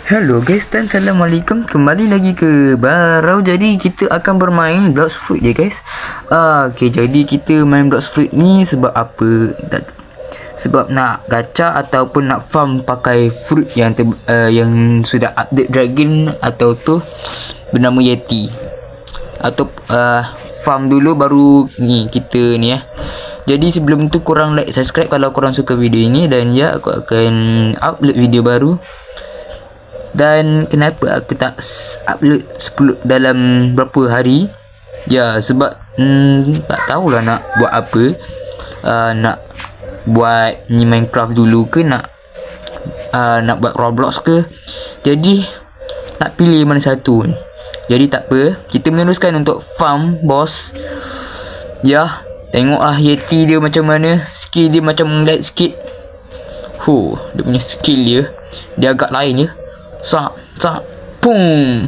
Hello guys dan Assalamualaikum. Kembali lagi ke Barau. Jadi kita akan bermain Blox Fruit je guys. Okay, jadi kita main Blox Fruit ni sebab apa? Sebab nak gacha ataupun nak farm pakai fruit yang yang sudah update dragon atau tu bernama Yeti. Atau farm dulu baru ni kita ni ya. Jadi sebelum tu korang like, subscribe kalau korang suka video ini, dan ya aku akan upload video baru. Dan kenapa aku tak upload 10 dalam berapa hari? Ya sebab tak tahulah nak buat apa. Nak buat ni Minecraft dulu ke nak buat Roblox ke. Jadi nak pilih mana satu ni. Jadi tak apa, kita meneruskan untuk farm bos. Ya, tengoklah Yeti dia macam mana. Skill dia macam lag sikit. Dia punya skill dia agak lain ya. Pum.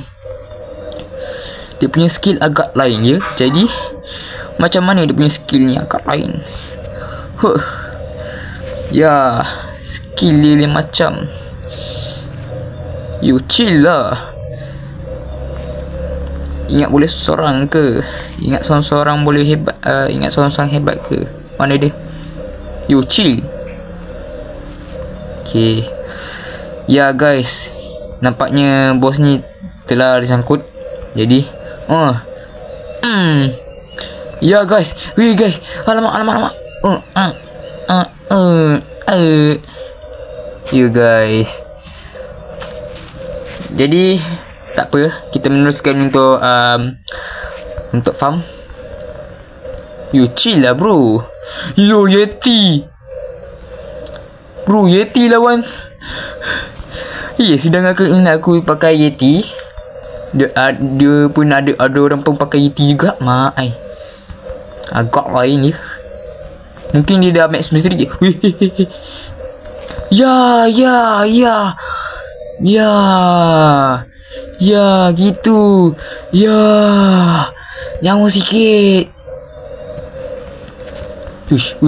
Dia punya skill agak lain ya. Jadi macam mana dia punya skill ni agak lain. Ya, skill dia macam you chill lah. Ingat boleh seorang ke? Ingat seorang-seorang boleh hebat. Ingat seorang-seorang hebat ke? Mana dia? You chill. Okay. Ya guys, nampaknya bos ni telah disangkut. Jadi ya guys. Wih guys, alamak. You guys. Jadi tak apa, kita meneruskan untuk farm. You chill lah bro. Yo Yeti. Bro, Yeti lawan. Sedang aku pakai Yeti. Dia pun ada orang pun pakai Yeti juga. Agak lain ya. Mungkin dia dah max misteri je. Ya gitu. Ya, jangan sikit.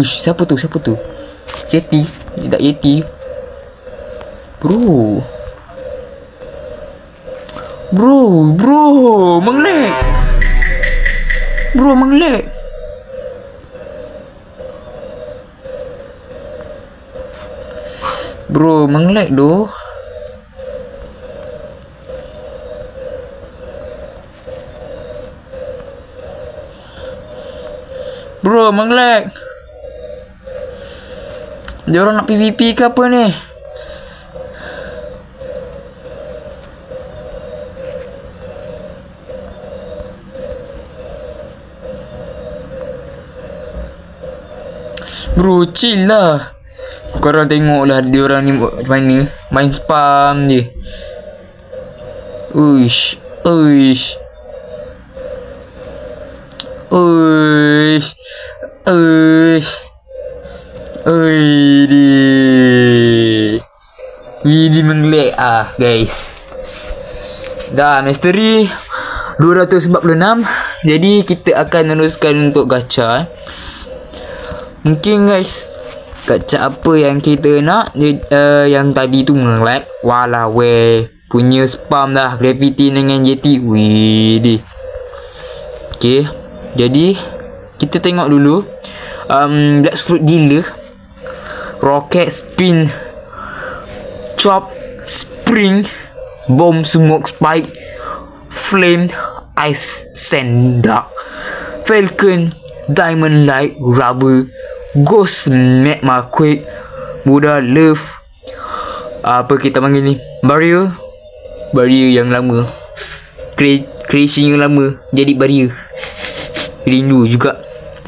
Siapa tu? Yeti. Tak Yeti. Bro, mengelag. Bro, mengelag doh. Bro, mengelag. Dia orang nak PVP ke apa ni? Bro, chill lah. Korang tengok lah dia orang ni buat macam mana. Main spam je. Really mengelag guys. Dah misteri 246. Jadi kita akan meneruskan untuk gacha. Mungkin guys, gacha apa yang kita nak. Yang tadi tu nge-lag. Walah weh, punya spam dah gravity dengan Yeti. Wih. Okay, jadi kita tengok dulu. Blox Fruit dealer, rocket spin, chop, spring, bomb, smoke, spike, flame, ice, sand, dark, falcon, diamond light, rubber, ghost, magma, quake, Buddha, love, apa kita panggil ni, barrier yang lama, creation yang lama jadi barrier. Rindu juga.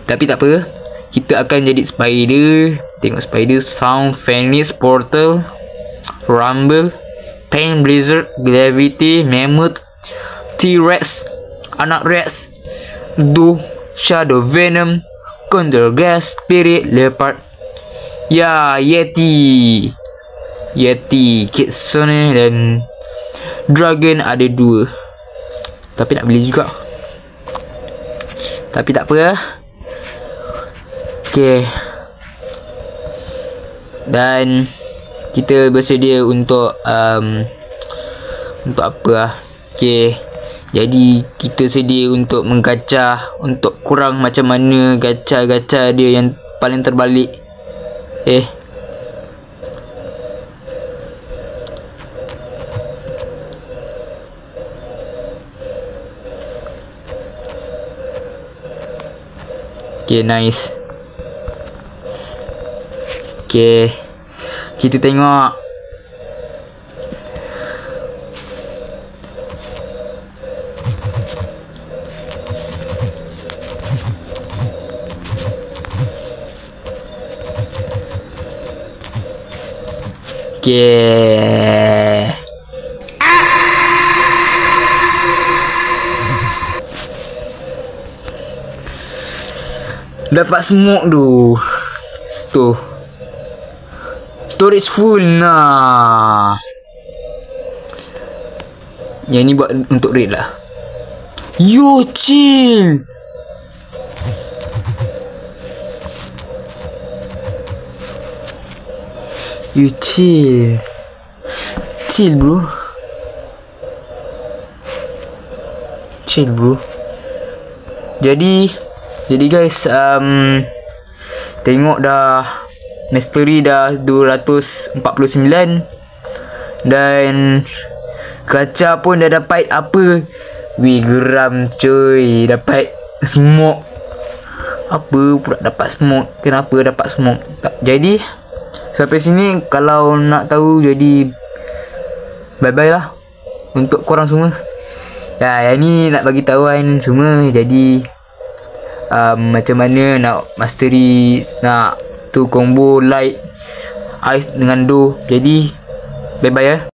Tapi tak apa, kita akan jadi spider. Tengok spider, sound, phoenix, portal, rumble, pain, blizzard, gravity, mammoth, T-rex, anak rex, do, shadow, venom, Condor, gas, spirit, leopard. Ya, Yeti, Kitsune dan dragon ada 2. Tapi nak beli juga. Tapi tak apa lah. Okay. Dan kita bersedia untuk untuk apa lah. Okay, jadi kita sedia untuk menggacah, untuk kurang macam mana gacha-gacha dia yang paling terbalik. Okay, nice. Okay, kita tengok. Okay. Dapat smoke tu. Storage full. Nah, yang ni buat untuk raid lah. Yo, chill. You chill. Chill bro. Chill bro. Jadi guys, tengok dah mastery dah 249 dan gacha pun dah dapat apa? Wih, geram cuy, dapat smoke. Apa pula dapat smoke? Kenapa dapat smoke? Jadi sampai sini kalau nak tahu, jadi bye bye lah untuk korang semua. Ya, yang ni nak bagi tahuan semua. Jadi macam mana nak mastery, nak tu combo light ice dengan do. Jadi bye bye ya.